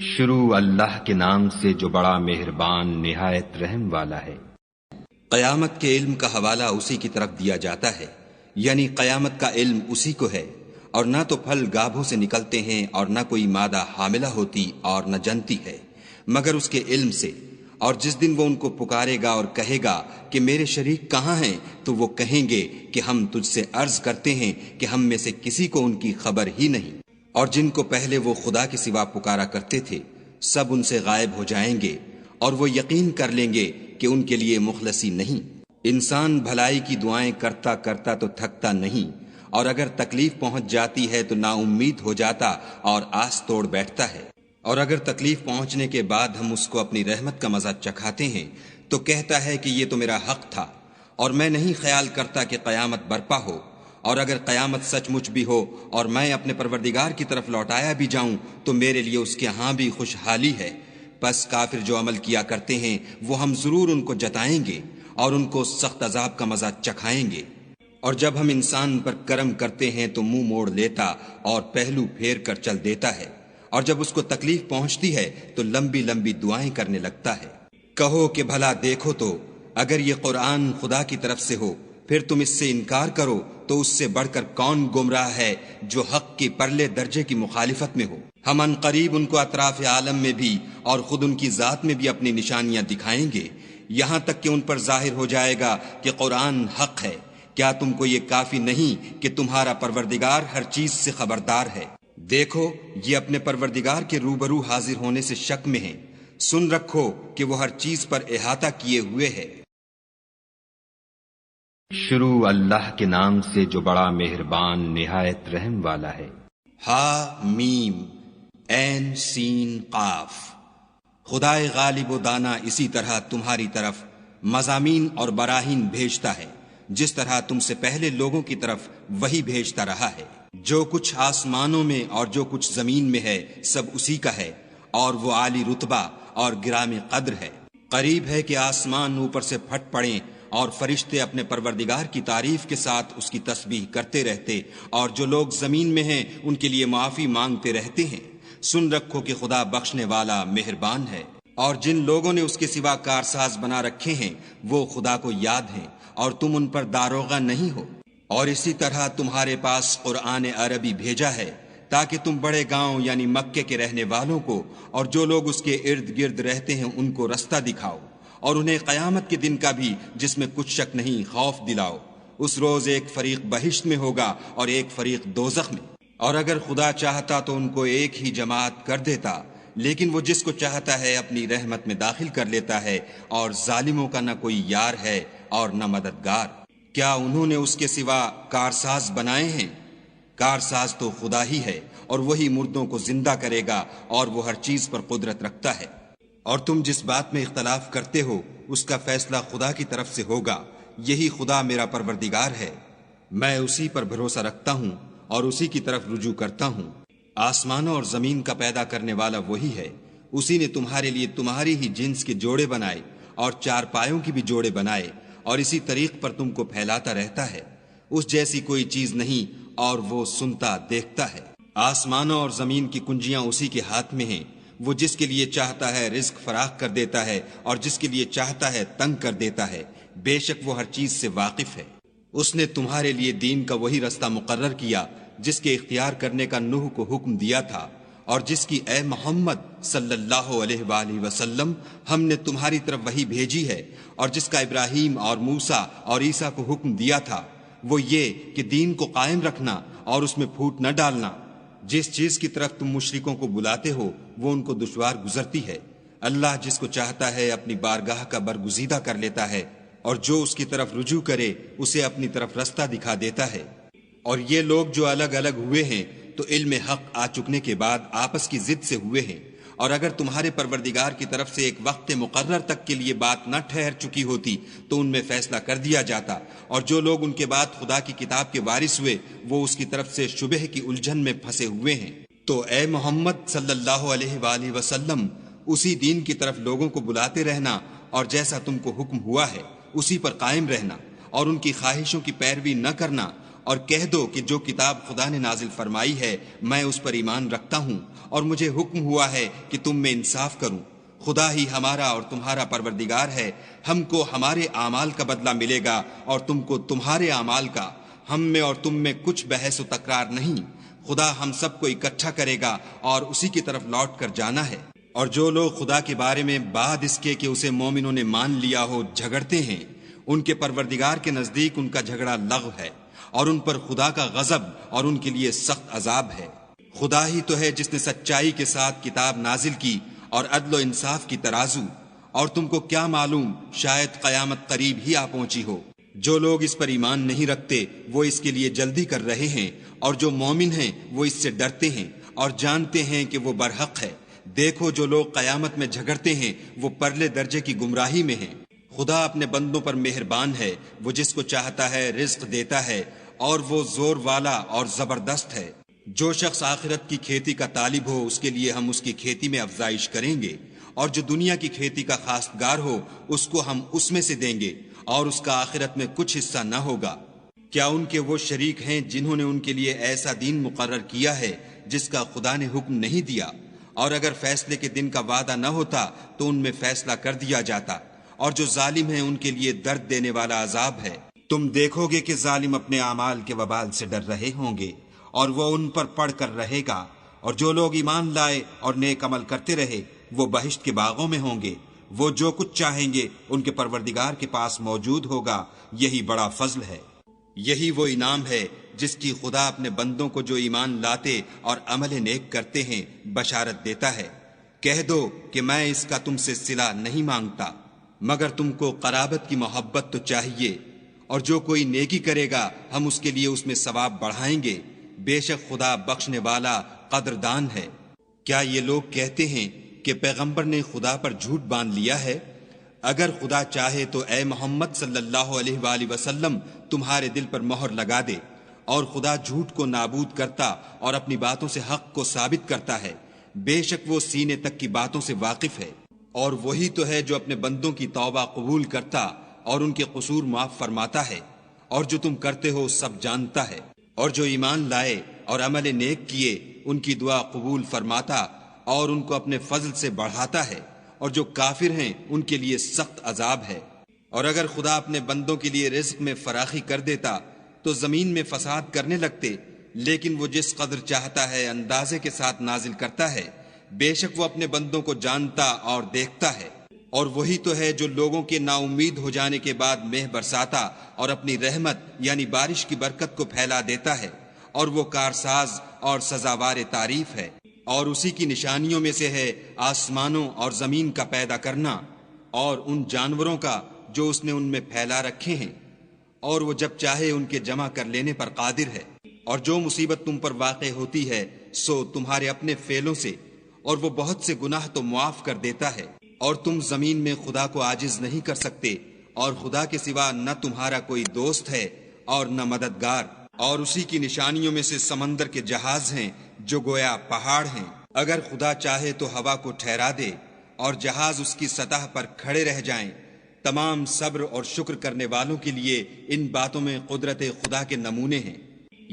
شروع اللہ کے نام سے جو بڑا مہربان نہایت رحم والا ہے۔ قیامت کے علم کا حوالہ اسی کی طرف دیا جاتا ہے، یعنی قیامت کا علم اسی کو ہے، اور نہ تو پھل گابھوں سے نکلتے ہیں اور نہ کوئی مادہ حاملہ ہوتی اور نہ جنتی ہے، مگر اس کے علم سے۔ اور جس دن وہ ان کو پکارے گا اور کہے گا کہ میرے شریک کہاں ہیں، تو وہ کہیں گے کہ ہم تجھ سے عرض کرتے ہیں کہ ہم میں سے کسی کو ان کی خبر ہی نہیں، اور جن کو پہلے وہ خدا کے سوا پکارا کرتے تھے سب ان سے غائب ہو جائیں گے، اور وہ یقین کر لیں گے کہ ان کے لیے مخلصی نہیں۔ انسان بھلائی کی دعائیں کرتا کرتا تو تھکتا نہیں، اور اگر تکلیف پہنچ جاتی ہے تو نا امید ہو جاتا اور آس توڑ بیٹھتا ہے، اور اگر تکلیف پہنچنے کے بعد ہم اس کو اپنی رحمت کا مزہ چکھاتے ہیں تو کہتا ہے کہ یہ تو میرا حق تھا، اور میں نہیں خیال کرتا کہ قیامت برپا ہو، اور اگر قیامت سچ مچ بھی ہو اور میں اپنے پروردگار کی طرف لوٹایا بھی جاؤں تو میرے لیے اس کے ہاں بھی خوشحالی ہے۔ پس کافر جو عمل کیا کرتے ہیں وہ ہم ضرور ان کو جتائیں گے اور ان کو سخت عذاب کا مزہ چکھائیں گے۔ اور جب ہم انسان پر کرم کرتے ہیں تو منہ موڑ لیتا اور پہلو پھیر کر چل دیتا ہے، اور جب اس کو تکلیف پہنچتی ہے تو لمبی لمبی دعائیں کرنے لگتا ہے۔ کہو کہ بھلا دیکھو تو اگر یہ قرآن خدا کی طرف سے ہو پھر تم اس سے انکار کرو تو اس سے بڑھ کر کون گمراہ ہے جو حق کی پرلے درجے کی مخالفت میں ہو۔ ہم ان قریب ان کو اطراف عالم میں بھی اور خود ان کی ذات میں بھی اپنی نشانیاں دکھائیں گے، یہاں تک کہ ان پر ظاہر ہو جائے گا کہ قرآن حق ہے۔ کیا تم کو یہ کافی نہیں کہ تمہارا پروردگار ہر چیز سے خبردار ہے؟ دیکھو یہ اپنے پروردگار کے روبرو حاضر ہونے سے شک میں ہیں، سن رکھو کہ وہ ہر چیز پر احاطہ کیے ہوئے ہے۔ شروع اللہ کے نام سے جو بڑا مہربان نہایت رحم والا ہے۔ ہا میم عین سین قاف۔ خدائے غالب و دانا اسی طرح تمہاری طرف مضامین اور براہین بھیجتا ہے جس طرح تم سے پہلے لوگوں کی طرف وہی بھیجتا رہا ہے۔ جو کچھ آسمانوں میں اور جو کچھ زمین میں ہے سب اسی کا ہے، اور وہ عالی رتبہ اور گرامی قدر ہے۔ قریب ہے کہ آسمان اوپر سے پھٹ پڑیں اور فرشتے اپنے پروردگار کی تعریف کے ساتھ اس کی تسبیح کرتے رہتے، اور جو لوگ زمین میں ہیں ان کے لیے معافی مانگتے رہتے ہیں۔ سن رکھو کہ خدا بخشنے والا مہربان ہے۔ اور جن لوگوں نے اس کے سوا کارساز بنا رکھے ہیں وہ خدا کو یاد ہیں اور تم ان پر داروغہ نہیں ہو۔ اور اسی طرح تمہارے پاس قرآن عربی بھیجا ہے تاکہ تم بڑے گاؤں یعنی مکے کے رہنے والوں کو اور جو لوگ اس کے ارد گرد رہتے ہیں ان کو رستہ دکھاؤ، اور انہیں قیامت کے دن کا بھی جس میں کچھ شک نہیں خوف دلاؤ۔ اس روز ایک فریق بہشت میں ہوگا اور ایک فریق دوزخ میں، اور اگر خدا چاہتا تو ان کو ایک ہی جماعت کر دیتا، لیکن وہ جس کو چاہتا ہے اپنی رحمت میں داخل کر لیتا ہے، اور ظالموں کا نہ کوئی یار ہے اور نہ مددگار۔ کیا انہوں نے اس کے سوا کارساز بنائے ہیں؟ کارساز تو خدا ہی ہے، اور وہی مردوں کو زندہ کرے گا، اور وہ ہر چیز پر قدرت رکھتا ہے۔ اور تم جس بات میں اختلاف کرتے ہو اس کا فیصلہ خدا کی طرف سے ہوگا، یہی خدا میرا پروردگار ہے، میں اسی پر بھروسہ رکھتا ہوں اور اسی کی طرف رجوع کرتا ہوں۔ آسمانوں اور زمین کا پیدا کرنے والا وہی ہے، اسی نے تمہارے لیے تمہاری ہی جنس کے جوڑے بنائے اور چار پایوں کی بھی جوڑے بنائے، اور اسی طریق پر تم کو پھیلاتا رہتا ہے۔ اس جیسی کوئی چیز نہیں، اور وہ سنتا دیکھتا ہے۔ آسمانوں اور زمین کی کنجیاں اسی کے ہاتھ میں ہیں، وہ جس کے لیے چاہتا ہے رزق فراخ کر دیتا ہے اور جس کے لیے چاہتا ہے تنگ کر دیتا ہے، بے شک وہ ہر چیز سے واقف ہے۔ اس نے تمہارے لیے دین کا وہی رستہ مقرر کیا جس کے اختیار کرنے کا نوح کو حکم دیا تھا، اور جس کی اے محمد صلی اللہ علیہ وآلہ وسلم ہم نے تمہاری طرف وہی بھیجی ہے، اور جس کا ابراہیم اور موسیٰ اور عیسیٰ کو حکم دیا تھا، وہ یہ کہ دین کو قائم رکھنا اور اس میں پھوٹ نہ ڈالنا۔ جس چیز کی طرف تم مشرکوں کو بلاتے ہو وہ ان کو دشوار گزرتی ہے، اللہ جس کو چاہتا ہے اپنی بارگاہ کا برگزیدہ کر لیتا ہے، اور جو اس کی طرف رجوع کرے اسے اپنی طرف رستہ دکھا دیتا ہے۔ اور یہ لوگ جو الگ الگ ہوئے ہیں تو علم حق آ چکنے کے بعد آپس کی ضد سے ہوئے ہیں، اور اگر تمہارے پروردگار کی طرف سے ایک وقت مقرر تک کے لیے بات نہ ٹھہر چکی ہوتی تو ان میں فیصلہ کر دیا جاتا، اور جو لوگ ان کے بعد خدا کی کتاب کے وارث ہوئے وہ اس کی طرف سے شبہ کی الجھن میں پھنسے ہوئے ہیں۔ تو اے محمد صلی اللہ علیہ وآلہ وسلم اسی دین کی طرف لوگوں کو بلاتے رہنا، اور جیسا تم کو حکم ہوا ہے اسی پر قائم رہنا، اور ان کی خواہشوں کی پیروی نہ کرنا، اور کہہ دو کہ جو کتاب خدا نے نازل فرمائی ہے میں اس پر ایمان رکھتا ہوں، اور مجھے حکم ہوا ہے کہ تم میں انصاف کروں۔ خدا ہی ہمارا اور تمہارا پروردگار ہے، ہم کو ہمارے اعمال کا بدلہ ملے گا اور تم کو تمہارے اعمال کا، ہم میں اور تم میں کچھ بحث و تکرار نہیں۔ خدا ہم سب کو اکٹھا کرے گا اور اسی کی طرف لوٹ کر جانا ہے۔ اور جو لوگ خدا کے بارے میں بعد اس کے کہ اسے مومنوں نے مان لیا ہو جھگڑتے ہیں، ان کے پروردگار کے نزدیک ان کا جھگڑا لغو ہے، اور ان پر خدا کا غضب اور ان کے لیے سخت عذاب ہے۔ خدا ہی تو ہے جس نے سچائی کے ساتھ کتاب نازل کی اور عدل و انصاف کی ترازو، اور تم کو کیا معلوم شاید قیامت قریب ہی آ پہنچی ہو۔ جو لوگ اس پر ایمان نہیں رکھتے وہ اس کے لیے جلدی کر رہے ہیں، اور جو مومن ہیں وہ اس سے ڈرتے ہیں اور جانتے ہیں کہ وہ برحق ہے۔ دیکھو جو لوگ قیامت میں جھگڑتے ہیں وہ پرلے درجے کی گمراہی میں ہیں۔ خدا اپنے بندوں پر مہربان ہے، وہ جس کو چاہتا ہے رزق دیتا ہے، اور وہ زور والا اور زبردست ہے۔ جو شخص آخرت کی کھیتی کا طالب ہو اس کے لیے ہم اس کی کھیتی میں افزائش کریں گے، اور جو دنیا کی کھیتی کا خواستگار ہو اس کو ہم اس میں سے دیں گے، اور اس کا آخرت میں کچھ حصہ نہ ہوگا۔ کیا ان کے وہ شریک ہیں جنہوں نے ان کے لیے ایسا دین مقرر کیا ہے جس کا خدا نے حکم نہیں دیا؟ اور اگر فیصلے کے دن کا وعدہ نہ ہوتا تو ان میں فیصلہ کر دیا جاتا، اور جو ظالم ہیں ان کے لیے درد دینے والا عذاب ہے۔ تم دیکھو گے کہ ظالم اپنے اعمال کے وبال سے ڈر رہے ہوں گے، اور وہ ان پر پڑھ کر رہے گا، اور جو لوگ ایمان لائے اور نیک عمل کرتے رہے وہ بہشت کے باغوں میں ہوں گے۔ وہ جو کچھ چاہیں گے ان کے پروردگار کے پاس موجود ہوگا، یہی بڑا فضل ہے۔ یہی وہ انعام ہے جس کی خدا اپنے بندوں کو جو ایمان لاتے اور عمل نیک کرتے ہیں بشارت دیتا ہے۔ کہہ دو کہ میں اس کا تم سے صلہ نہیں مانگتا، مگر تم کو قرابت کی محبت تو چاہیے، اور جو کوئی نیکی کرے گا ہم اس کے لیے اس میں ثواب بڑھائیں گے۔ بے شک خدا بخشنے والا قدردان ہے۔ کیا یہ لوگ کہتے ہیں کہ پیغمبر نے خدا پر جھوٹ باندھ لیا ہے؟ اگر خدا چاہے تو اے محمد صلی اللہ علیہ وآلہ وسلم تمہارے دل پر مہر لگا دے، اور خدا جھوٹ کو نابود کرتا اور اپنی باتوں سے حق کو ثابت کرتا ہے۔ بے شک وہ سینے تک کی باتوں سے واقف ہے، اور وہی تو ہے جو اپنے بندوں کی توبہ قبول کرتا اور ان کے قصور معاف فرماتا ہے، اور جو تم کرتے ہو سب جانتا ہے۔ اور جو ایمان لائے اور عمل نیک کیے ان کی دعا قبول فرماتا اور ان کو اپنے فضل سے بڑھاتا ہے، اور جو کافر ہیں ان کے لیے سخت عذاب ہے۔ اور اگر خدا اپنے بندوں کے لیے رزق میں فراخی کر دیتا تو زمین میں فساد کرنے لگتے، لیکن وہ جس قدر چاہتا ہے اندازے کے ساتھ نازل کرتا ہے۔ بے شک وہ اپنے بندوں کو جانتا اور دیکھتا ہے۔ اور وہی تو ہے جو لوگوں کے نا امید ہو جانے کے بعد مہ برساتا اور اپنی رحمت یعنی بارش کی برکت کو پھیلا دیتا ہے، اور وہ کارساز اور سزاوار تعریف ہے۔ اور اسی کی نشانیوں میں سے ہے آسمانوں اور زمین کا پیدا کرنا، اور ان جانوروں کا جو اس نے ان میں پھیلا رکھے ہیں، اور وہ جب چاہے ان کے جمع کر لینے پر قادر ہے۔ اور جو مصیبت تم پر واقع ہوتی ہے سو تمہارے اپنے فعلوں سے، اور وہ بہت سے گناہ تو معاف کر دیتا ہے۔ اور تم زمین میں خدا کو عاجز نہیں کر سکتے، اور خدا کے سوا نہ تمہارا کوئی دوست ہے اور نہ مددگار۔ اور اسی کی نشانیوں میں سے سمندر کے جہاز ہیں جو گویا پہاڑ ہیں۔ اگر خدا چاہے تو ہوا کو ٹھہرا دے اور جہاز اس کی سطح پر کھڑے رہ جائیں۔ تمام صبر اور شکر کرنے والوں کے لیے ان باتوں میں قدرت خدا کے نمونے ہیں۔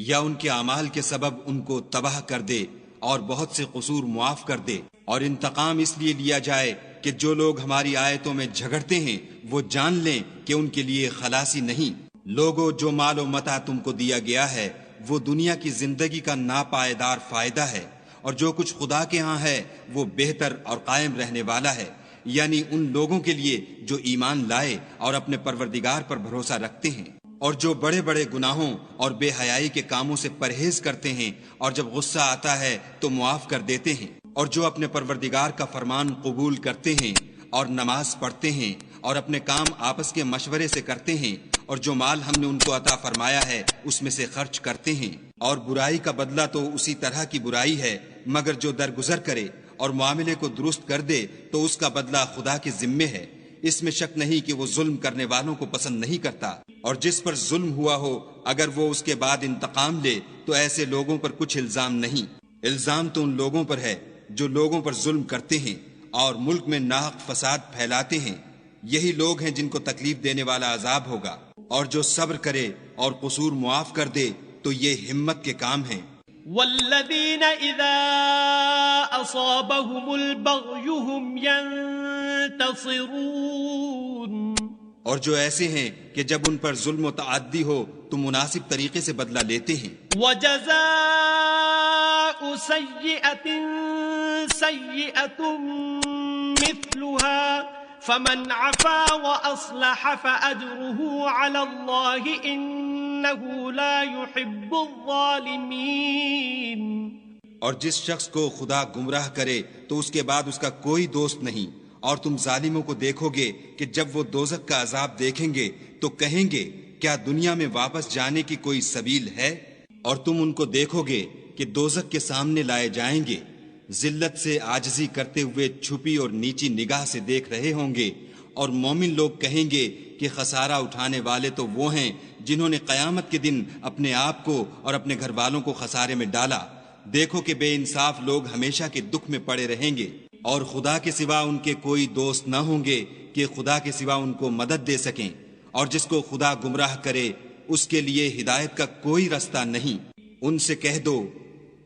یا ان کے اعمال کے سبب ان کو تباہ کر دے اور بہت سے قصور معاف کر دے، اور انتقام اس لیے لیا جائے کہ جو لوگ ہماری آیتوں میں جھگڑتے ہیں وہ جان لیں کہ ان کے لیے خلاصی نہیں۔ لوگوں جو مال و متاع تم کو دیا گیا ہے وہ دنیا کی زندگی کا ناپائیدار فائدہ ہے، اور جو کچھ خدا کے ہاں ہے وہ بہتر اور قائم رہنے والا ہے، یعنی ان لوگوں کے لیے جو ایمان لائے اور اپنے پروردگار پر بھروسہ رکھتے ہیں، اور جو بڑے بڑے گناہوں اور بے حیائی کے کاموں سے پرہیز کرتے ہیں، اور جب غصہ آتا ہے تو معاف کر دیتے ہیں، اور جو اپنے پروردگار کا فرمان قبول کرتے ہیں اور نماز پڑھتے ہیں اور اپنے کام آپس کے مشورے سے کرتے ہیں، اور جو مال ہم نے ان کو عطا فرمایا ہے اس میں سے خرچ کرتے ہیں۔ اور برائی کا بدلہ تو اسی طرح کی برائی ہے، مگر جو درگزر کرے اور معاملے کو درست کر دے تو اس کا بدلہ خدا کے ذمے ہے۔ اس میں شک نہیں کہ وہ ظلم کرنے والوں کو پسند نہیں کرتا۔ اور جس پر ظلم ہوا ہو اگر وہ اس کے بعد انتقام لے تو ایسے لوگوں پر کچھ الزام نہیں۔ الزام تو ان لوگوں پر ہے جو لوگوں پر ظلم کرتے ہیں اور ملک میں ناحق فساد پھیلاتے ہیں۔ یہی لوگ ہیں جن کو تکلیف دینے والا عذاب ہوگا۔ اور جو صبر کرے اور قصور معاف کر دے تو یہ ہمت کے کام ہیں۔ والذین اذا اصابهم البغی هم ینتصرون، اور جو ایسے ہیں کہ جب ان پر ظلم و تعدی ہو تو مناسب طریقے سے بدلہ لیتے ہیں۔ وجزاء سیئۃ سیئۃ مثلها فمن عفا واصلح فاجره علی اللہ انہ لا يحب الظالمین۔ اور جس شخص کو خدا گمراہ کرے تو اس کے بعد اس کا کوئی دوست نہیں، اور تم ظالموں کو دیکھو گے کہ جب وہ دوزخ کا عذاب دیکھیں گے تو کہیں گے کیا دنیا میں واپس جانے کی کوئی سبیل ہے؟ اور تم ان کو دیکھو گے کہ دوزخ کے سامنے لائے جائیں گے، ذلت سے عاجزی کرتے ہوئے چھپی اور نیچی نگاہ سے دیکھ رہے ہوں گے، اور مومن لوگ کہیں گے کہ خسارہ اٹھانے والے تو وہ ہیں جنہوں نے قیامت کے دن اپنے آپ کو اور اپنے گھر والوں کو خسارے میں ڈالا۔ دیکھو کہ بے انصاف لوگ ہمیشہ کے دکھ میں پڑے رہیں گے، اور خدا کے سوا ان کے کوئی دوست نہ ہوں گے کہ خدا کے سوا ان کو مدد دے سکیں، اور جس کو خدا گمراہ کرے اس کے لیے ہدایت کا کوئی رستہ نہیں۔ ان سے کہہ دو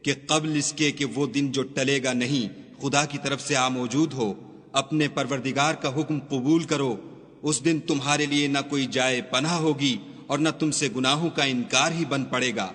کہ قبل اس کے کہ وہ دن جو ٹلے گا نہیں خدا کی طرف سے آ موجود ہو، اپنے پروردگار کا حکم قبول کرو، اس دن تمہارے لیے نہ کوئی جائے پناہ ہوگی اور نہ تم سے گناہوں کا انکار ہی بن پڑے گا۔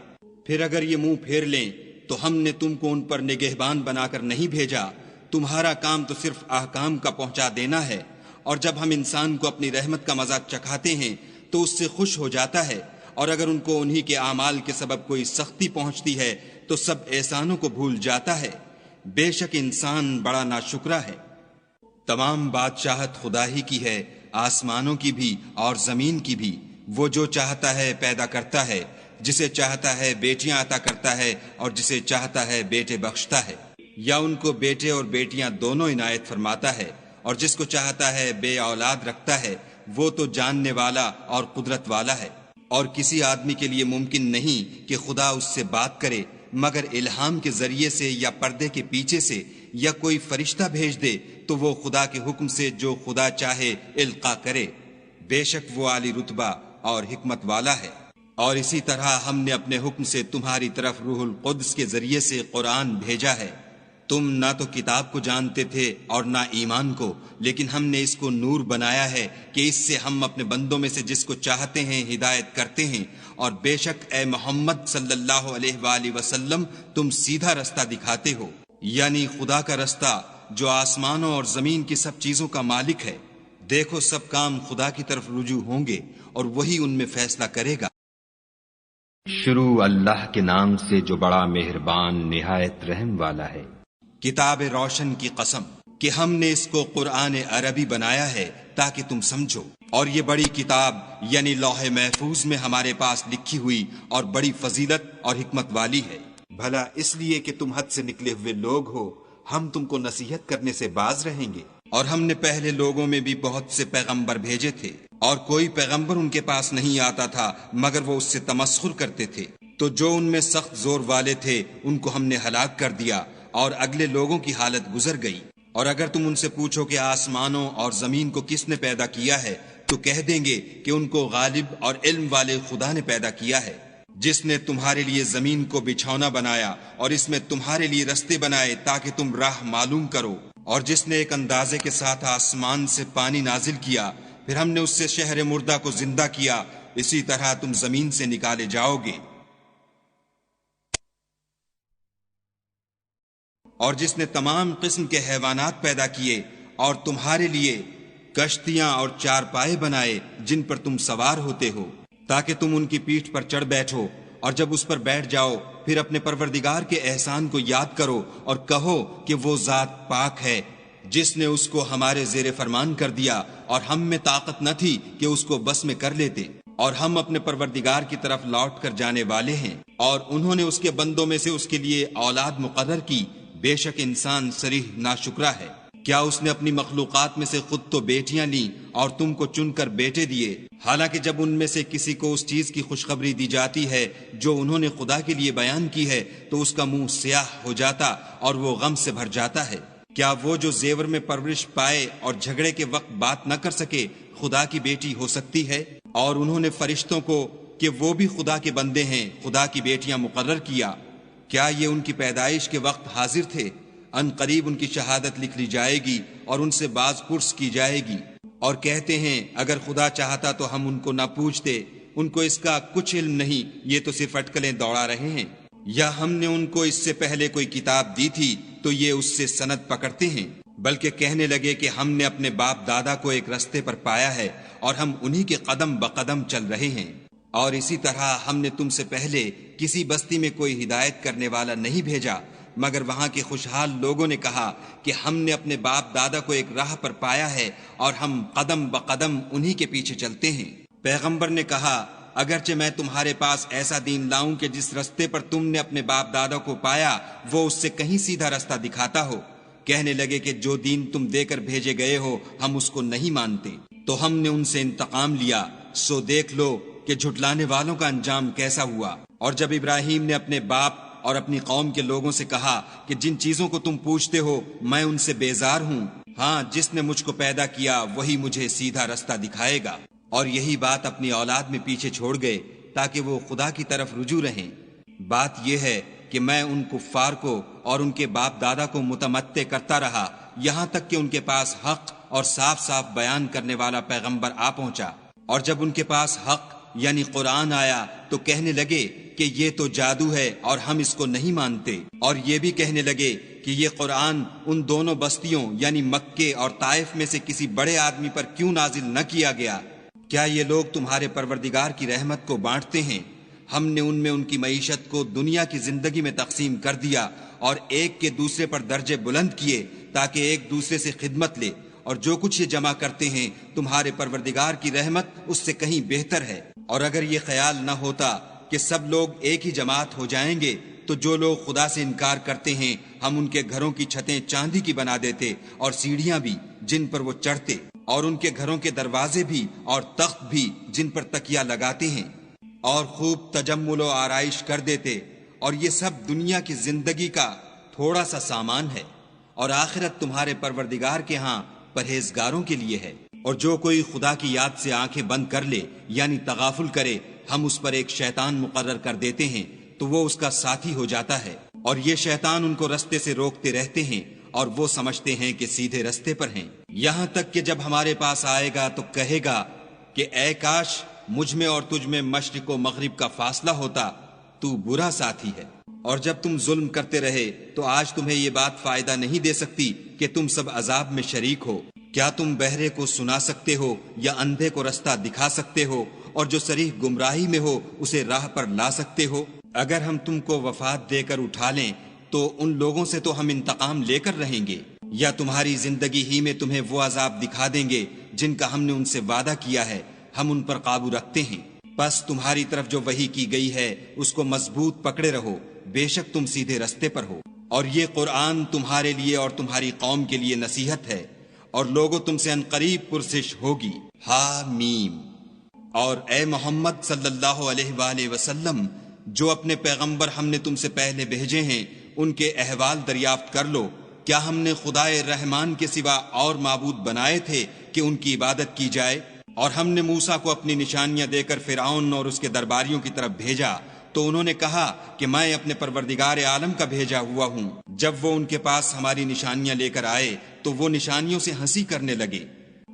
پھر اگر یہ منہ پھیر لیں تو ہم نے تم کو ان پر نگہبان بنا کر نہیں بھیجا، تمہارا کام تو صرف احکام کا پہنچا دینا ہے، اور جب ہم انسان کو اپنی رحمت کا مزہ چکھاتے ہیں تو اس سے خوش ہو جاتا ہے، اور اگر ان کو انہی کے اعمال کے سبب کوئی سختی پہنچتی ہے تو سب احسانوں کو بھول جاتا ہے۔ بے شک انسان بڑا ناشکرا ہے۔ تمام بادشاہت خدا ہی کی ہے، آسمانوں کی بھی اور زمین کی بھی۔ وہ جو چاہتا ہے پیدا کرتا ہے، جسے چاہتا ہے بیٹیاں عطا کرتا ہے اور جسے چاہتا ہے بیٹے بخشتا ہے، یا ان کو بیٹے اور بیٹیاں دونوں عنایت فرماتا ہے، اور جس کو چاہتا ہے بے اولاد رکھتا ہے، وہ تو جاننے والا اور قدرت والا ہے۔ اور کسی آدمی کے لیے ممکن نہیں کہ خدا اس سے بات کرے مگر الہام کے ذریعے سے یا پردے کے پیچھے سے، یا کوئی فرشتہ بھیج دے تو وہ خدا کے حکم سے جو خدا چاہے القا کرے۔ بے شک وہ عالی رتبہ اور حکمت والا ہے۔ اور اسی طرح ہم نے اپنے حکم سے تمہاری طرف روح القدس کے ذریعے سے قرآن بھیجا ہے۔ تم نہ تو کتاب کو جانتے تھے اور نہ ایمان کو، لیکن ہم نے اس کو نور بنایا ہے کہ اس سے ہم اپنے بندوں میں سے جس کو چاہتے ہیں ہدایت کرتے ہیں، اور بے شک اے محمد صلی اللہ علیہ وآلہ وسلم تم سیدھا رستہ دکھاتے ہو، یعنی خدا کا رستہ جو آسمانوں اور زمین کی سب چیزوں کا مالک ہے۔ دیکھو سب کام خدا کی طرف رجوع ہوں گے اور وہی ان میں فیصلہ کرے گا۔ شروع اللہ کے نام سے جو بڑا مہربان نہایت رحم والا ہے۔ کتاب روشن کی قسم کہ ہم نے اس کو قرآن عربی بنایا ہے تاکہ تم سمجھو، اور یہ بڑی کتاب یعنی لوح محفوظ میں ہمارے پاس لکھی ہوئی اور بڑی فضیلت اور حکمت والی ہے، بھلا اس لیے کہ تم حد سے نکلے ہوئے لوگ ہو، ہم تم کو نصیحت کرنے سے باز رہیں گے۔ اور ہم نے پہلے لوگوں میں بھی بہت سے پیغمبر بھیجے تھے، اور کوئی پیغمبر ان کے پاس نہیں آتا تھا مگر وہ اس سے تمسخر کرتے تھے، تو جو ان میں سخت زور والے تھے ان کو ہم نے ہلاک کر دیا، اور اگلے لوگوں کی حالت گزر گئی۔ اور اگر تم ان سے پوچھو کہ آسمانوں اور زمین کو کس نے پیدا کیا ہے تو کہہ دیں گے کہ ان کو غالب اور علم والے خدا نے پیدا کیا ہے، جس نے تمہارے لیے زمین کو بچھونا بنایا اور اس میں تمہارے لیے رستے بنائے تاکہ تم راہ معلوم کرو، اور جس نے ایک اندازے کے ساتھ آسمان سے پانی نازل کیا، پھر ہم نے اس سے شہر مردہ کو زندہ کیا، اسی طرح تم زمین سے نکالے جاؤ گے۔ اور جس نے تمام قسم کے حیوانات پیدا کیے اور تمہارے لیے کشتیاں اور چارپائے بنائے جن پر تم سوار ہوتے ہو تاکہ تم ان کی پیٹھ پر چڑھ بیٹھو، اور جب اس پر بیٹھ جاؤ پھر اپنے پروردگار کے احسان کو یاد کرو اور کہو کہ وہ ذات پاک ہے جس نے اس کو ہمارے زیر فرمان کر دیا اور ہم میں طاقت نہ تھی کہ اس کو بس میں کر لیتے، اور ہم اپنے پروردگار کی طرف لوٹ کر جانے والے ہیں، اور انہوں نے اس کے بندوں میں سے اس کے لیے اولاد مقرر کی۔ بے شک انسان صریح ناشکرا ہے۔ کیا اس نے اپنی مخلوقات میں سے خود تو بیٹیاں لیں اور تم کو چن کر بیٹے دیے، حالانکہ جب ان میں سے کسی کو اس چیز کی خوشخبری دی جاتی ہے جو انہوں نے خدا کے لیے بیان کی ہے تو اس کا منہ سیاہ ہو جاتا اور وہ غم سے بھر جاتا ہے۔ کیا وہ جو زیور میں پرورش پائے اور جھگڑے کے وقت بات نہ کر سکے خدا کی بیٹی ہو سکتی ہے؟ اور انہوں نے فرشتوں کو کہ وہ بھی خدا کے بندے ہیں، خدا کی بیٹیاں مقرر کیا؟ کیا یہ ان کی پیدائش کے وقت حاضر تھے؟ ان قریب ان کی شہادت لکھ لی جائے گی اور ان سے باز پرس کی جائے گی۔ اور کہتے ہیں اگر خدا چاہتا تو ہم ان کو نہ پوچھتے، ان کو اس کا کچھ علم نہیں، یہ تو صرف اٹکلیں دوڑا رہے ہیں۔ یا ہم نے ان کو اس سے پہلے کوئی کتاب دی تھی تو یہ اس سے سند پکڑتے ہیں، بلکہ کہنے لگے کہ ہم نے اپنے باپ دادا کو ایک رستے پر پایا ہے اور ہم انہی کے قدم بقدم چل رہے ہیں۔ اور اسی طرح ہم نے تم سے پہلے کسی بستی میں کوئی ہدایت کرنے والا نہیں بھیجا، مگر وہاں کے خوشحال لوگوں نے کہا کہ ہم نے اپنے باپ دادا کو ایک راہ پر پایا ہے اور ہم قدم بقدم انہی کے پیچھے چلتے ہیں۔ پیغمبر نے کہا اگرچہ میں تمہارے پاس ایسا دین لاؤں کہ جس رستے پر تم نے اپنے باپ دادا کو پایا وہ اس سے کہیں سیدھا رستہ دکھاتا ہو، کہنے لگے کہ جو دین تم دے کر بھیجے گئے ہو ہم اس کو نہیں مانتے، تو ہم نے ان سے انتقام لیا، سو دیکھ لو کہ جھٹلانے والوں کا انجام کیسا ہوا۔ اور جب ابراہیم نے اپنے باپ اور اپنی قوم کے لوگوں سے کہا کہ جن چیزوں کو تم پوچھتے ہو میں ان سے بیزار ہوں، ہاں جس نے مجھ کو پیدا کیا وہی مجھے سیدھا رستہ دکھائے گا، اور یہی بات اپنی اولاد میں پیچھے چھوڑ گئے تاکہ وہ خدا کی طرف رجوع رہیں۔ بات یہ ہے کہ میں ان کفار کو اور ان کے باپ دادا کو متمتع کرتا رہا یہاں تک کہ ان کے پاس حق اور صاف صاف بیان کرنے والا پیغمبر آ پہنچا، اور جب ان کے پاس حق یعنی قرآن آیا تو کہنے لگے کہ یہ تو جادو ہے اور ہم اس کو نہیں مانتے، اور یہ بھی کہنے لگے کہ یہ قرآن ان دونوں بستیوں یعنی مکے اور طائف میں سے کسی بڑے آدمی پر کیوں نازل نہ کیا گیا؟ کیا یہ لوگ تمہارے پروردگار کی رحمت کو بانٹتے ہیں؟ ہم نے ان میں ان کی معیشت کو دنیا کی زندگی میں تقسیم کر دیا اور ایک کے دوسرے پر درجے بلند کیے تاکہ ایک دوسرے سے خدمت لے، اور جو کچھ یہ جمع کرتے ہیں تمہارے پروردگار کی رحمت اس سے کہیں بہتر ہے۔ اور اگر یہ خیال نہ ہوتا کہ سب لوگ ایک ہی جماعت ہو جائیں گے تو جو لوگ خدا سے انکار کرتے ہیں ہم ان کے گھروں کی چھتیں چاندی کی بنا دیتے اور سیڑھیاں بھی جن پر وہ چڑھتے، اور ان کے گھروں کے دروازے بھی اور تخت بھی جن پر تکیہ لگاتے ہیں، اور خوب تجمل و آرائش کر دیتے، اور یہ سب دنیا کی زندگی کا تھوڑا سا سامان ہے، اور آخرت تمہارے پروردگار کے ہاں پرہیزگاروں کے لیے ہے۔ اور جو کوئی خدا کی یاد سے آنکھیں بند کر لے یعنی تغافل کرے ہم اس پر ایک شیطان مقرر کر دیتے ہیں تو وہ اس کا ساتھی ہو جاتا ہے، اور یہ شیطان ان کو رستے سے روکتے رہتے ہیں اور وہ سمجھتے ہیں کہ سیدھے رستے پر ہیں، یہاں تک کہ جب ہمارے پاس آئے گا تو کہے گا کہ اے کاش مجھ میں اور تجھ میں مشرق و مغرب کا فاصلہ ہوتا، تو برا ساتھی ہے۔ اور جب تم ظلم کرتے رہے تو آج تمہیں یہ بات فائدہ نہیں دے سکتی کہ تم سب عذاب میں شریک ہو۔ کیا تم بہرے کو سنا سکتے ہو یا اندھے کو رستہ دکھا سکتے ہو، اور جو صریح گمراہی میں ہو اسے راہ پر لا سکتے ہو؟ اگر ہم تم کو وفات دے کر اٹھا لیں تو ان لوگوں سے تو ہم انتقام لے کر رہیں گے، یا تمہاری زندگی ہی میں تمہیں وہ عذاب دکھا دیں گے جن کا ہم نے ان سے وعدہ کیا ہے، ہم ان پر قابو رکھتے ہیں۔ بس تمہاری طرف جو وحی کی گئی ہے اس کو مضبوط پکڑے رہو، بے شک تم سیدھے رستے پر ہو۔ اور یہ قرآن تمہارے لیے اور تمہاری قوم کے لیے نصیحت ہے، اور لوگوں تم سے عنقریب پرسش ہوگی۔ حامیم۔ اور اے محمد صلی اللہ علیہ وآلہ وسلم، جو اپنے پیغمبر ہم نے تم سے پہلے بھیجے ہیں ان کے احوال دریافت کر لو، کیا ہم نے خدائے رحمان کے سوا اور معبود بنائے تھے کہ ان کی عبادت کی جائے؟ اور ہم نے موسیٰ کو اپنی نشانیاں دے کر فرعون اور اس کے درباریوں کی طرف بھیجا تو انہوں نے کہا کہ میں اپنے پروردگار عالم کا بھیجا ہوا ہوں۔ جب وہ ان کے پاس ہماری نشانیاں لے کر آئے تو وہ نشانیوں سے ہنسی کرنے لگے،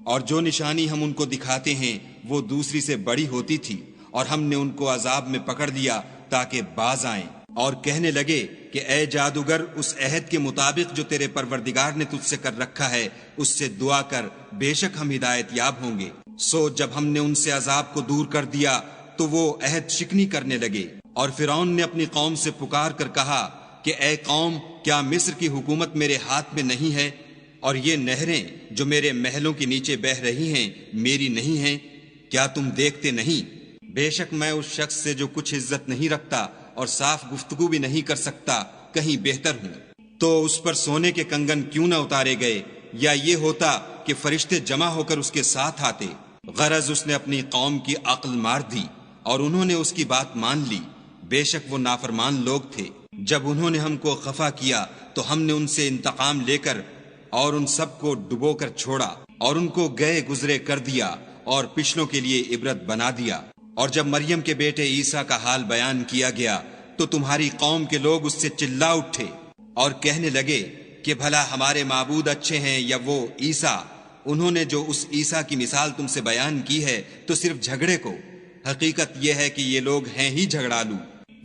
اور جو نشانی ہم ان کو دکھاتے ہیں وہ دوسری سے بڑی ہوتی تھی، اور ہم نے ان کو عذاب میں پکڑ دیا تاکہ باز آئیں، اور کہنے لگے کہ اے جادوگر اس عہد کے مطابق جو تیرے پروردگار نے تجھ سے کر رکھا ہے اس سے دعا کر، بے شک ہم ہدایت یاب ہوں گے۔ سو جب ہم نے ان سے عذاب کو دور کر دیا تو وہ عہد شکنی کرنے لگے، اور فرعون نے اپنی قوم سے پکار کر کہا کہ اے قوم، کیا مصر کی حکومت میرے ہاتھ میں نہیں ہے، اور یہ نہریں جو میرے محلوں کے نیچے بہہ رہی ہیں میری نہیں ہیں؟ کیا تم دیکھتے نہیں؟ بے شک میں اس شخص سے جو کچھ عزت نہیں رکھتا اور صاف گفتگو بھی نہیں کر سکتا کہیں بہتر ہوں۔ تو اس پر سونے کے کنگن کیوں نہ اتارے گئے، یا یہ ہوتا کہ فرشتے جمع ہو کر اس کے ساتھ آتے؟ غرض اس نے اپنی قوم کی عقل مار دی اور انہوں نے اس کی بات مان لی، بے شک وہ نافرمان لوگ تھے۔ جب انہوں نے ہم کو خفا کیا تو ہم نے ان سے انتقام لے کر اور ان سب کو ڈبو کر چھوڑا، اور ان کو گئے گزرے کر دیا اور پچھلوں کے لیے عبرت بنا دیا۔ اور جب مریم کے بیٹے عیسیٰ کا حال بیان کیا گیا تو تمہاری قوم کے لوگ اس سے چلا اٹھے اور کہنے لگے کہ بھلا ہمارے معبود اچھے ہیں یا وہ عیسیٰ؟ انہوں نے جو اس عیسیٰ کی مثال تم سے بیان کی ہے تو صرف جھگڑے کو۔ حقیقت یہ ہے کہ یہ لوگ ہیں ہی جھگڑالو۔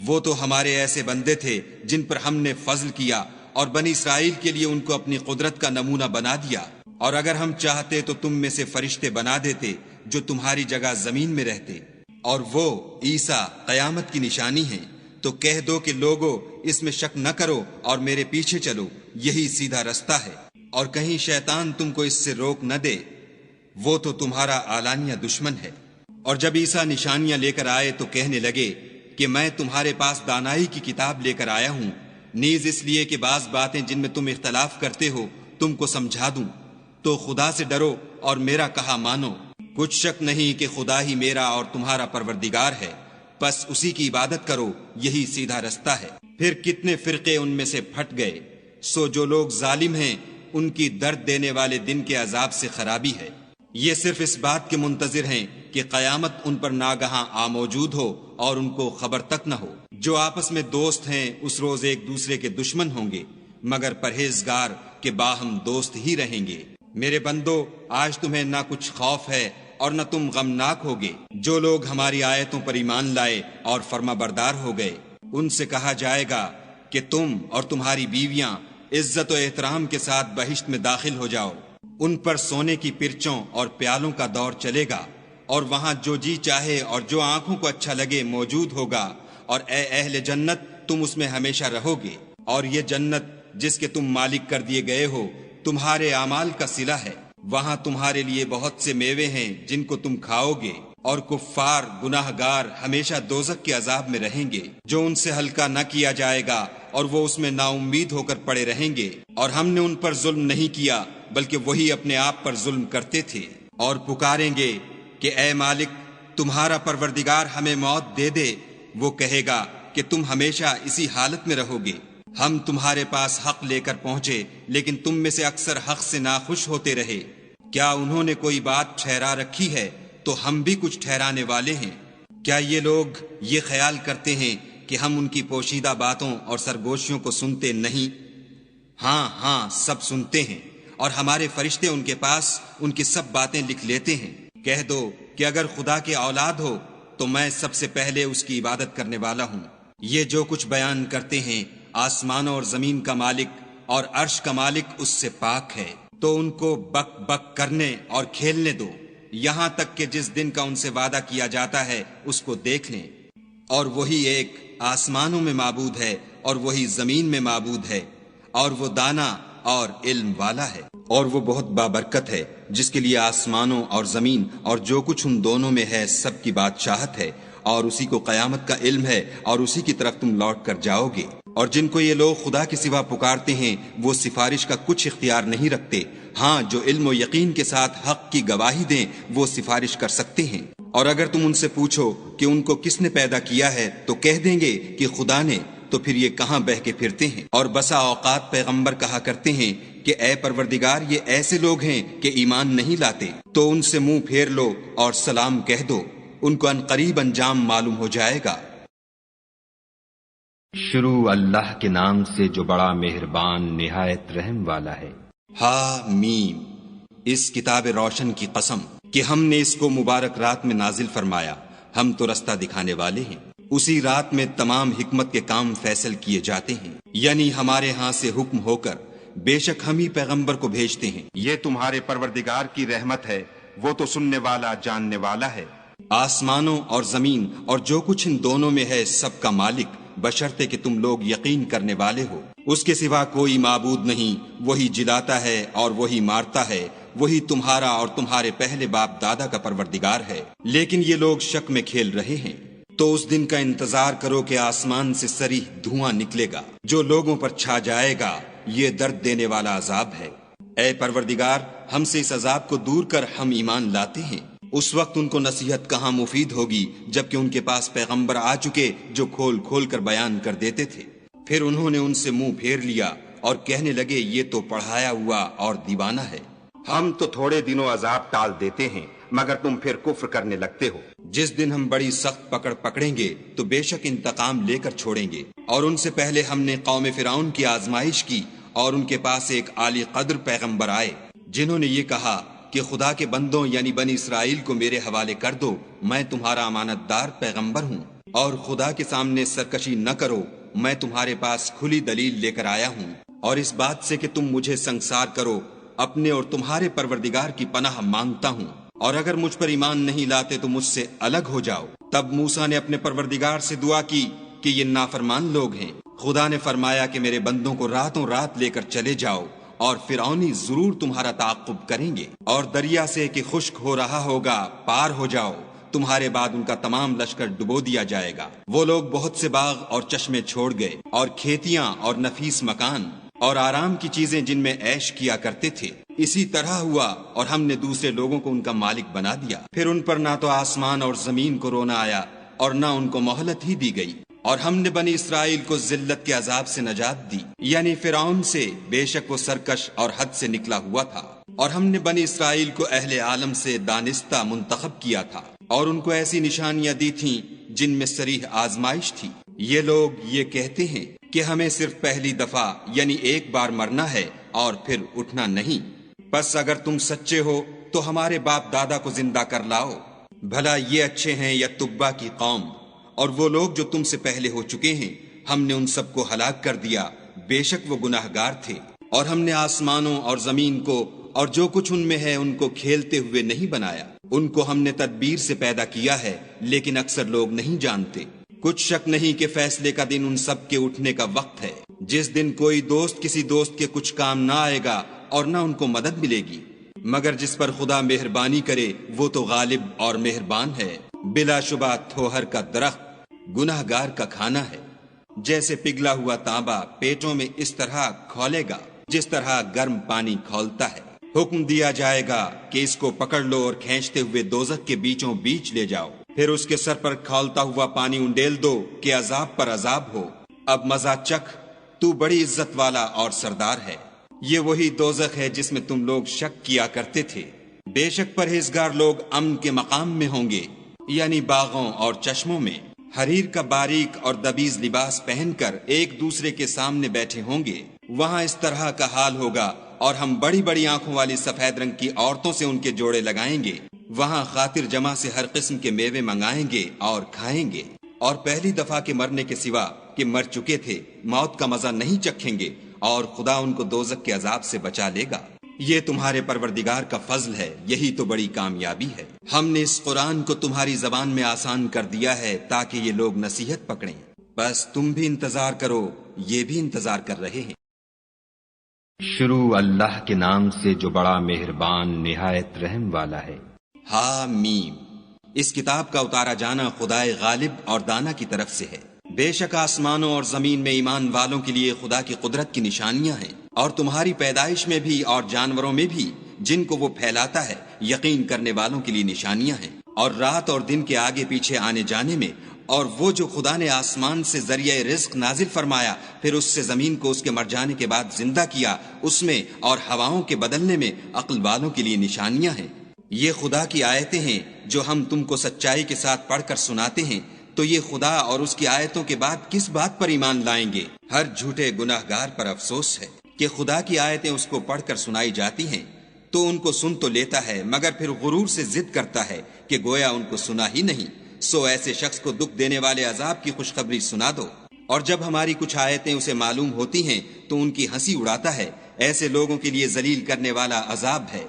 وہ تو ہمارے ایسے بندے تھے جن پر ہم نے فضل کیا اور بنی اسرائیل کے لیے ان کو اپنی قدرت کا نمونہ بنا دیا، اور اگر ہم چاہتے تو تم میں سے فرشتے بنا دیتے جو تمہاری جگہ زمین میں رہتے، اور وہ عیسیٰ قیامت کی نشانی ہیں۔ تو کہہ دو کہ لوگو اس میں شک نہ کرو اور میرے پیچھے چلو، یہی سیدھا رستہ ہے، اور کہیں شیطان تم کو اس سے روک نہ دے، وہ تو تمہارا اعلانیہ دشمن ہے۔ اور جب عیسیٰ نشانیاں لے کر آئے تو کہنے لگے کہ میں تمہارے پاس دانائی کی کتاب لے کر آیا ہوں، نیز اس لیے کہ بعض باتیں جن میں تم اختلاف کرتے ہو تم کو سمجھا دوں، تو خدا سے ڈرو اور میرا کہا مانو۔ کچھ شک نہیں کہ خدا ہی میرا اور تمہارا پروردگار ہے، بس اسی کی عبادت کرو، یہی سیدھا رستہ ہے۔ پھر کتنے فرقے ان میں سے پھٹ گئے، سو جو لوگ ظالم ہیں ان کی درد دینے والے دن کے عذاب سے خرابی ہے۔ یہ صرف اس بات کے منتظر ہیں کہ قیامت ان پر ناگہاں آ موجود ہو اور ان کو خبر تک نہ ہو۔ جو آپس میں دوست ہیں اس روز ایک دوسرے کے دشمن ہوں گے، مگر پرہیزگار کے باہم دوست ہی رہیں گے۔ میرے بندو، آج تمہیں نہ کچھ خوف ہے اور نہ تم غمناک ہوگے۔ جو لوگ ہماری آیتوں پر ایمان لائے اور فرما بردار ہو گئے، ان سے کہا جائے گا کہ تم اور تمہاری بیویاں عزت و احترام کے ساتھ بہشت میں داخل ہو جاؤ۔ ان پر سونے کی پرچوں اور پیالوں کا دور چلے گا، اور وہاں جو جی چاہے اور جو آنکھوں کو اچھا لگے موجود ہوگا، اور اے اہل جنت تم اس میں ہمیشہ رہو گے۔ اور یہ جنت جس کے تم مالک کر دیے گئے ہو تمہارے اعمال کا صلہ ہے، وہاں تمہارے لیے بہت سے میوے ہیں جن کو تم کھاؤ گے، اور کفار گناہ گار ہمیشہ دوزخ کے عذاب میں رہیں گے جو ان سے ہلکا نہ کیا جائے گا، اور وہ اس میں نا امید ہو کر پڑے رہیں گے۔ اور ہم نے ان پر ظلم نہیں کیا بلکہ وہی اپنے آپ پر ظلم کرتے تھے۔ اور پکاریں گے کہ اے مالک تمہارا پروردگار ہمیں موت دے دے، وہ کہے گا کہ تم ہمیشہ اسی حالت میں رہو گے۔ ہم تمہارے پاس حق لے کر پہنچے لیکن تم میں سے اکثر حق سے ناخوش ہوتے رہے۔ کیا انہوں نے کوئی بات ٹھہرا رکھی ہے تو ہم بھی کچھ ٹھہرانے والے ہیں۔ کیا یہ لوگ یہ خیال کرتے ہیں کہ ہم ان کی پوشیدہ باتوں اور سرگوشیوں کو سنتے نہیں؟ ہاں ہاں سب سنتے ہیں، اور ہمارے فرشتے ان کے پاس ان کی سب باتیں لکھ لیتے ہیں۔ کہہ دو کہ اگر خدا کے اولاد ہو تو میں سب سے پہلے اس کی عبادت کرنے والا ہوں۔ یہ جو کچھ بیان کرتے ہیں آسمانوں اور زمین کا مالک اور عرش کا مالک اس سے پاک ہے، تو ان کو بک بک کرنے اور کھیلنے دو، یہاں تک کہ جس دن کا ان سے وعدہ کیا جاتا ہے اس کو دیکھ لیں۔ اور وہی ایک آسمانوں میں معبود ہے اور وہی زمین میں معبود ہے، اور وہ دانا اور علم والا ہے، اور وہ بہت بابرکت ہے، جس کے لیے آسمانوں اور زمین اور جو کچھ ان دونوں میں ہے سب کی بادشاہت ہے، اور اسی کو قیامت کا علم ہے، اور اسی کی طرف تم لوٹ کر جاؤ گے۔ اور جن کو یہ لوگ خدا کے سوا پکارتے ہیں وہ سفارش کا کچھ اختیار نہیں رکھتے، ہاں جو علم و یقین کے ساتھ حق کی گواہی دیں وہ سفارش کر سکتے ہیں۔ اور اگر تم ان سے پوچھو کہ ان کو کس نے پیدا کیا ہے تو کہہ دیں گے کہ خدا نے، تو پھر یہ کہاں بہہ کے پھرتے ہیں۔ اور بسا اوقات پیغمبر کہا کرتے ہیں کہ اے پروردگار یہ ایسے لوگ ہیں کہ ایمان نہیں لاتے، تو ان سے منہ پھیر لو اور سلام کہہ دو، ان کو عنقریب انجام معلوم ہو جائے گا۔ شروع اللہ کے نام سے جو بڑا مہربان نہایت رحم والا ہے۔ ہا میم، اس کتاب روشن کی قسم کہ ہم نے اس کو مبارک رات میں نازل فرمایا، ہم تو رستہ دکھانے والے ہیں۔ اسی رات میں تمام حکمت کے کام فیصل کیے جاتے ہیں، یعنی ہمارے ہاں سے حکم ہو کر، بے شک ہم ہی پیغمبر کو بھیجتے ہیں۔ یہ تمہارے پروردگار کی رحمت ہے، وہ تو سننے والا جاننے والا ہے۔ آسمانوں اور زمین اور جو کچھ ان دونوں میں ہے سب کا مالک، بشرطے کہ تم لوگ یقین کرنے والے ہو۔ اس کے سوا کوئی معبود نہیں، وہی جلاتا ہے اور وہی مارتا ہے، وہی تمہارا اور تمہارے پہلے باپ دادا کا پروردگار ہے، لیکن یہ لوگ شک میں کھیل رہے ہیں۔ تو اس دن کا انتظار کرو کہ آسمان سے صریح دھواں نکلے گا جو لوگوں پر چھا جائے گا، یہ درد دینے والا عذاب ہے۔ اے پروردگار ہم سے اس عذاب کو دور کر، ہم ایمان لاتے ہیں۔ اس وقت ان کو نصیحت کہاں مفید ہوگی جبکہ ان کے پاس پیغمبر آ چکے جو کھول کھول کر بیان کر دیتے تھے۔ پھر انہوں نے ان سے منہ پھیر لیا اور کہنے لگے یہ تو پڑھایا ہوا اور دیوانہ ہے۔ ہم تو تھوڑے دنوں عذاب ٹال دیتے ہیں مگر تم پھر کفر کرنے لگتے ہو۔ جس دن ہم بڑی سخت پکڑ پکڑیں گے تو بے شک انتقام لے کر چھوڑیں گے۔ اور ان سے پہلے ہم نے قوم فرعون کی آزمائش کی، اور ان کے پاس ایک عالی قدر پیغمبر آئے جنہوں نے یہ کہا کہ خدا کے بندوں یعنی بنی اسرائیل کو میرے حوالے کر دو، میں تمہارا امانت دار پیغمبر ہوں، اور خدا کے سامنے سرکشی نہ کرو، میں تمہارے پاس کھلی دلیل لے کر آیا ہوں، اور اس بات سے کہ تم مجھے سنگسار کرو اپنے اور تمہارے پروردگار کی پناہ مانگتا ہوں، اور اگر مجھ پر ایمان نہیں لاتے تو مجھ سے الگ ہو جاؤ۔ تب موسیٰ نے اپنے پروردگار سے دعا کی کہ یہ نافرمان لوگ ہیں۔ خدا نے فرمایا کہ میرے بندوں کو راتوں رات لے کر چلے جاؤ، اور فرعونی ضرور تمہارا تعاقب کریں گے، اور دریا سے کہ خشک ہو رہا ہوگا پار ہو جاؤ، تمہارے بعد ان کا تمام لشکر ڈبو دیا جائے گا۔ وہ لوگ بہت سے باغ اور چشمے چھوڑ گئے، اور کھیتیاں اور نفیس مکان اور آرام کی چیزیں جن میں عیش کیا کرتے تھے۔ اسی طرح ہوا اور ہم نے دوسرے لوگوں کو ان کا مالک بنا دیا۔ پھر ان پر نہ تو آسمان اور زمین کو رونا آیا اور نہ ان کو مہلت ہی دی گئی، اور ہم نے بنی اسرائیل کو ذلت کے عذاب سے نجات دی، یعنی فرعون سے، بے شک وہ سرکش اور حد سے نکلا ہوا تھا۔ اور ہم نے بنی اسرائیل کو اہل عالم سے دانستہ منتخب کیا تھا، اور ان کو ایسی نشانیاں دی تھیں جن میں صریح آزمائش تھی۔ یہ لوگ یہ کہتے ہیں کہ ہمیں صرف پہلی دفعہ یعنی ایک بار مرنا ہے اور پھر اٹھنا نہیں، بس اگر تم سچے ہو تو ہمارے باپ دادا کو زندہ کر لاؤ۔ بھلا یہ اچھے ہیں یا تبا کی قوم؟ اور وہ لوگ جو تم سے پہلے ہو چکے ہیں ہم نے ان سب کو ہلاک کر دیا، بے شک وہ گناہگار تھے۔ اور ہم نے آسمانوں اور زمین کو اور جو کچھ ان میں ہے ان کو کھیلتے ہوئے نہیں بنایا، ان کو ہم نے تدبیر سے پیدا کیا ہے، لیکن اکثر لوگ نہیں جانتے۔ کچھ شک نہیں کہ فیصلے کا دن ان سب کے اٹھنے کا وقت ہے، جس دن کوئی دوست کسی دوست کے کچھ کام نہ آئے گا اور نہ ان کو مدد ملے گی، مگر جس پر خدا مہربانی کرے وہ تو غالب اور مہربان ہے۔ بلا شبہ تھوہر کا درخت گناہگار کا کھانا ہے، جیسے پگھلا ہوا تانبا پیٹوں میں اس طرح کھولے گا جس طرح گرم پانی کھولتا ہے۔ حکم دیا جائے گا کہ اس کو پکڑ لو اور کھینچتے ہوئے دوزخ کے بیچوں بیچ لے جاؤ، پھر اس کے سر پر کھولتا ہوا پانی انڈیل دو کہ عذاب پر عذاب ہو۔ اب مزہ چکھ، تو بڑی عزت والا اور سردار ہے۔ یہ وہی دوزخ ہے جس میں تم لوگ شک کیا کرتے تھے۔ بے شک پرہیزگار لوگ امن کے مقام میں ہوں گے، یعنی باغوں اور چشموں میں، حریر کا باریک اور دبیز لباس پہن کر ایک دوسرے کے سامنے بیٹھے ہوں گے۔ وہاں اس طرح کا حال ہوگا، اور ہم بڑی بڑی آنکھوں والی سفید رنگ کی عورتوں سے ان کے جوڑے لگائیں گے۔ وہاں خاطر جمع سے ہر قسم کے میوے منگائیں گے اور کھائیں گے، اور پہلی دفعہ کے مرنے کے سوا کہ مر چکے تھے موت کا مزہ نہیں چکھیں گے، اور خدا ان کو دوزخ کے عذاب سے بچا لے گا۔ یہ تمہارے پروردگار کا فضل ہے، یہی تو بڑی کامیابی ہے۔ ہم نے اس قرآن کو تمہاری زبان میں آسان کر دیا ہے تاکہ یہ لوگ نصیحت پکڑیں، بس تم بھی انتظار کرو، یہ بھی انتظار کر رہے ہیں۔ شروع اللہ کے نام سے جو بڑا مہربان نہایت رحم والا ہے۔ حامیم، اس کتاب کا اتارا جانا خدائے غالب اور دانا کی طرف سے ہے۔ بے شک آسمانوں اور زمین میں ایمان والوں کے لیے خدا کی قدرت کی نشانیاں ہیں، اور تمہاری پیدائش میں بھی اور جانوروں میں بھی جن کو وہ پھیلاتا ہے یقین کرنے والوں کے لیے نشانیاں ہیں، اور رات اور دن کے آگے پیچھے آنے جانے میں، اور وہ جو خدا نے آسمان سے ذریعہ رزق نازل فرمایا، پھر اس سے زمین کو اس کے مر جانے کے بعد زندہ کیا، اس میں اور ہواؤں کے بدلنے میں عقل والوں کے لیے نشانیاں ہیں۔ یہ خدا کی آیتیں ہیں جو ہم تم کو سچائی کے ساتھ پڑھ کر سناتے ہیں، تو یہ خدا اور اس کی آیتوں کے بعد کس بات پر ایمان لائیں گے؟ ہر جھوٹے گناہگار پر افسوس ہے کہ خدا کی آیتیں اس کو پڑھ کر سنائی جاتی ہیں تو ان کو سن تو لیتا ہے، مگر پھر غرور سے ضد کرتا ہے کہ گویا ان کو سنا ہی نہیں۔ سو ایسے شخص کو دکھ دینے والے عذاب کی خوشخبری سنا دو، اور جب ہماری کچھ آیتیں اسے معلوم ہوتی ہیں تو ان کی ہنسی اڑاتا ہے۔ ایسے لوگوں کے لیے ذلیل کرنے والا عذاب ہے،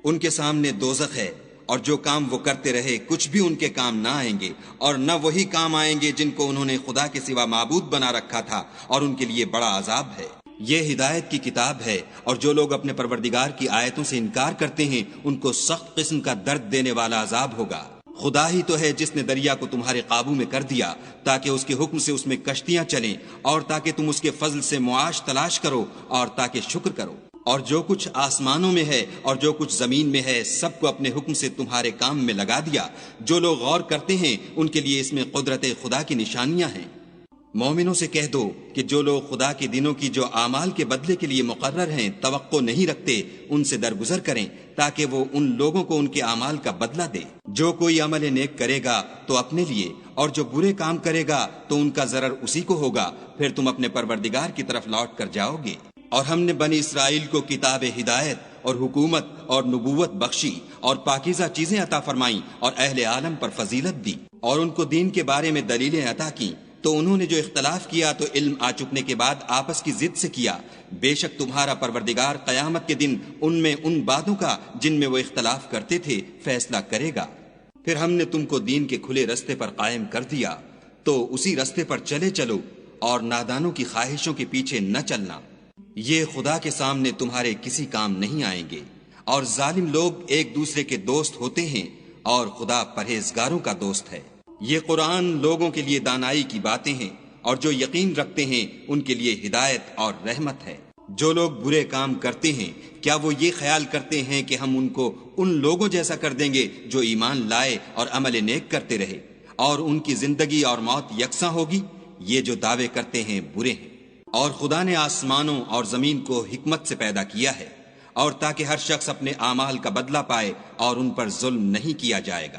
ان کے سامنے دوزخ ہے، اور جو کام وہ کرتے رہے کچھ بھی ان کے کام نہ آئیں گے، اور نہ وہی کام آئیں گے جن کو انہوں نے خدا کے سوا معبود بنا رکھا تھا، اور ان کے لیے بڑا عذاب ہے۔ یہ ہدایت کی کتاب ہے، اور جو لوگ اپنے پروردگار کی آیتوں سے انکار کرتے ہیں ان کو سخت قسم کا درد دینے والا عذاب ہوگا۔ خدا ہی تو ہے جس نے دریا کو تمہارے قابو میں کر دیا تاکہ اس کے حکم سے اس میں کشتیاں چلیں، اور تاکہ تم اس کے فضل سے معاش تلاش کرو، اور تاکہ شکر کرو۔ اور جو کچھ آسمانوں میں ہے اور جو کچھ زمین میں ہے سب کو اپنے حکم سے تمہارے کام میں لگا دیا۔ جو لوگ غور کرتے ہیں ان کے لیے اس میں قدرت خدا کی نشانیاں ہیں۔ مومنوں سے کہہ دو کہ جو لوگ خدا کے دنوں کی جو اعمال کے بدلے کے لیے مقرر ہیں توقع نہیں رکھتے ان سے درگزر کریں تاکہ وہ ان لوگوں کو ان کے اعمال کا بدلہ دے۔ جو کوئی عمل نیک کرے گا تو اپنے لیے، اور جو برے کام کرے گا تو ان کا ضرر اسی کو ہوگا، پھر تم اپنے پروردگار کی طرف لوٹ کر جاؤ گے۔ اور ہم نے بنی اسرائیل کو کتاب ہدایت اور حکومت اور نبوت بخشی اور پاکیزہ چیزیں عطا فرمائیں اور اہل عالم پر فضیلت دی اور ان کو دین کے بارے میں دلیلیں عطا کی، تو انہوں نے جو اختلاف کیا تو علم آ چکنے کے بعد آپس کی ضد سے کیا۔ بے شک تمہارا پروردگار قیامت کے دن ان میں ان باتوں کا جن میں وہ اختلاف کرتے تھے فیصلہ کرے گا۔ پھر ہم نے تم کو دین کے کھلے رستے پر قائم کر دیا، تو اسی رستے پر چلے چلو اور نادانوں کی خواہشوں کے پیچھے نہ چلنا، یہ خدا کے سامنے تمہارے کسی کام نہیں آئیں گے۔ اور ظالم لوگ ایک دوسرے کے دوست ہوتے ہیں اور خدا پرہیزگاروں کا دوست ہے۔ یہ قرآن لوگوں کے لیے دانائی کی باتیں ہیں، اور جو یقین رکھتے ہیں ان کے لیے ہدایت اور رحمت ہے۔ جو لوگ برے کام کرتے ہیں کیا وہ یہ خیال کرتے ہیں کہ ہم ان کو ان لوگوں جیسا کر دیں گے جو ایمان لائے اور عمل نیک کرتے رہے اور ان کی زندگی اور موت یکساں ہوگی؟ یہ جو دعوے کرتے ہیں برے ہیں۔ اور خدا نے آسمانوں اور زمین کو حکمت سے پیدا کیا ہے، اور تاکہ ہر شخص اپنے اعمال کا بدلہ پائے اور ان پر ظلم نہیں کیا جائے گا۔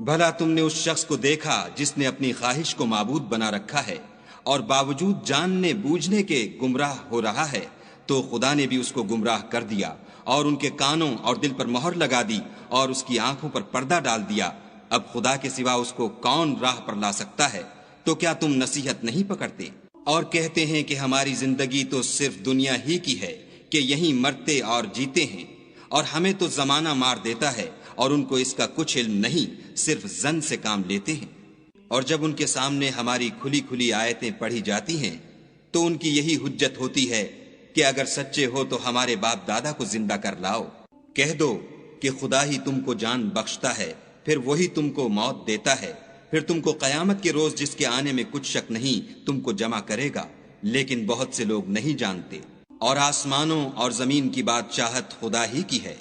بھلا تم نے اس شخص کو دیکھا جس نے اپنی خواہش کو معبود بنا رکھا ہے اور باوجود جاننے بوجھنے کے گمراہ ہو رہا ہے، تو خدا نے بھی اس کو گمراہ کر دیا اور ان کے کانوں اور دل پر مہر لگا دی اور اس کی آنکھوں پر پردہ ڈال دیا۔ اب خدا کے سوا اس کو کون راہ پر لا سکتا ہے؟ تو کیا تم نصیحت نہیں پکڑتے؟ اور کہتے ہیں کہ ہماری زندگی تو صرف دنیا ہی کی ہے، کہ یہیں مرتے اور جیتے ہیں، اور ہمیں تو زمانہ مار دیتا ہے اور ان کو اس کا کچھ علم نہیں، صرف ظن سے کام لیتے ہیں۔ اور جب ان کے سامنے ہماری کھلی کھلی آیتیں پڑھی جاتی ہیں تو ان کی یہی حجت ہوتی ہے کہ اگر سچے ہو تو ہمارے باپ دادا کو زندہ کر لاؤ۔ کہہ دو کہ خدا ہی تم کو جان بخشتا ہے، پھر وہی تم کو موت دیتا ہے، پھر تم کو قیامت کے روز جس کے آنے میں کچھ شک نہیں تم کو جمع کرے گا، لیکن بہت سے لوگ نہیں جانتے۔ اور آسمانوں اور زمین کی بادشاہت خدا ہی کی ہے،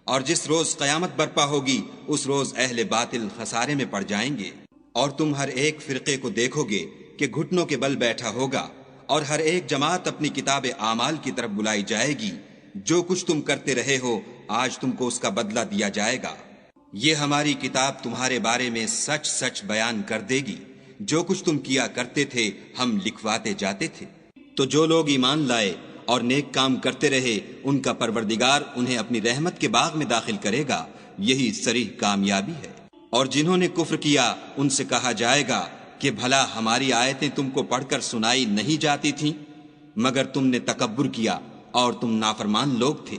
اور جس روز قیامت برپا ہوگی اس روز اہل باطل خسارے میں پڑ جائیں گے۔ اور تم ہر ایک فرقے کو دیکھو گے کہ گھٹنوں کے بل بیٹھا ہوگا، اور ہر ایک جماعت اپنی کتاب اعمال کی طرف بلائی جائے گی۔ جو کچھ تم کرتے رہے ہو آج تم کو اس کا بدلہ دیا جائے گا۔ یہ ہماری کتاب تمہارے بارے میں سچ سچ بیان کر دے گی، جو کچھ تم کیا کرتے تھے ہم لکھواتے جاتے تھے۔ تو جو لوگ ایمان لائے اور نیک کام کرتے رہے ان کا پروردگار انہیں اپنی رحمت کے باغ میں داخل کرے گا، یہی صریح کامیابی ہے۔ اور جنہوں نے کفر کیا ان سے کہا جائے گا کہ بھلا ہماری آیتیں تم کو پڑھ کر سنائی نہیں جاتی تھیں، مگر تم نے تکبر کیا اور تم نافرمان لوگ تھے۔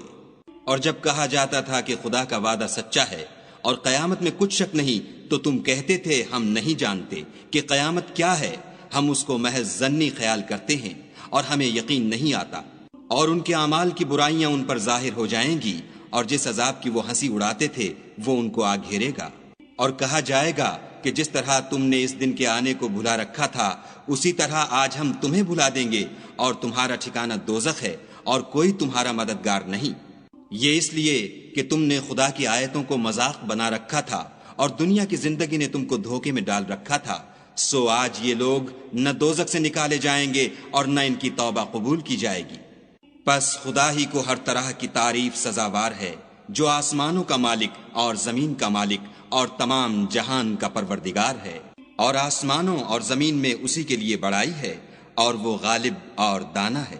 اور جب کہا جاتا تھا کہ خدا کا وعدہ سچا ہے اور قیامت میں کچھ شک نہیں، تو تم کہتے تھے ہم نہیں جانتے کہ قیامت کیا ہے، ہم اس کو محض ظنی خیال کرتے ہیں اور ہمیں یقین نہیں آتا۔ اور ان کے اعمال کی برائیاں ان پر ظاہر ہو جائیں گی، اور جس عذاب کی وہ ہنسی اڑاتے تھے وہ ان کو آ گھیرے گا۔ اور کہا جائے گا کہ جس طرح تم نے اس دن کے آنے کو بھلا رکھا تھا اسی طرح آج ہم تمہیں بھلا دیں گے، اور تمہارا ٹھکانہ دوزخ ہے اور کوئی تمہارا مددگار نہیں۔ یہ اس لیے کہ تم نے خدا کی آیتوں کو مذاق بنا رکھا تھا اور دنیا کی زندگی نے تم کو دھوکے میں ڈال رکھا تھا، سو آج یہ لوگ نہ دوزخ سے نکالے جائیں گے اور نہ ان کی توبہ قبول کی جائے گی۔ پس خدا ہی کو ہر طرح کی تعریف سزاوار ہے، جو آسمانوں کا مالک اور زمین کا مالک اور تمام جہان کا پروردگار ہے۔ اور آسمانوں اور زمین میں اسی کے لیے بڑائی ہے، اور وہ غالب اور دانا ہے۔